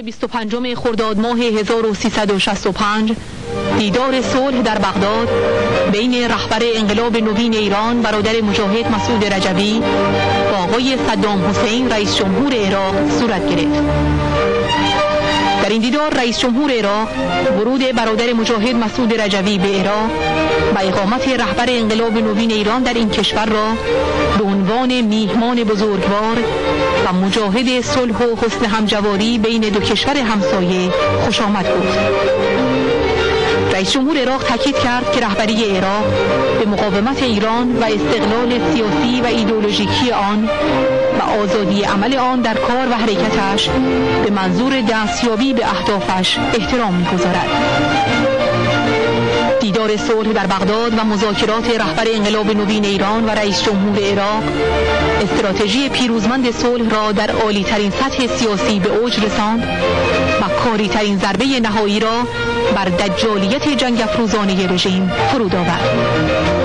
25 خرداد ماه 1365 دیدار صلح در بغداد بین رهبر انقلاب نوین ایران برادر مجاهد مسعود رجوی و آقای صدام حسین رئیس جمهور عراق صورت گرفت. در این دیدار رئیس جمهور عراق ورود برادر مجاهد مسعود رجوی به عراق و اقامت رهبر انقلاب نوین ایران در این کشور را به عنوان میهمان بزرگوار و مجاهد صلح و حسن همجواری بین دو کشور همسایه خوش آمد گفت. رئیس جمهور عراق تاکید کرد که رهبری عراق به مقاومت ایران و استقلال سیاسی و ایدئولوژیکی آن و آزادی عمل آن در کار و حرکتش به منظور دستیابی به اهدافش احترام می‌گذارد. دیدار صلح در بغداد و مذاکرات رهبر انقلاب نوین ایران و رئیس جمهور عراق استراتژی پیروزمند صلح را در عالی‌ترین سطح سیاسی به اوج رساند و کاری‌ترین ضربه نهایی را بر دجالیت جنگ افروزانه رژیم فرود آورد.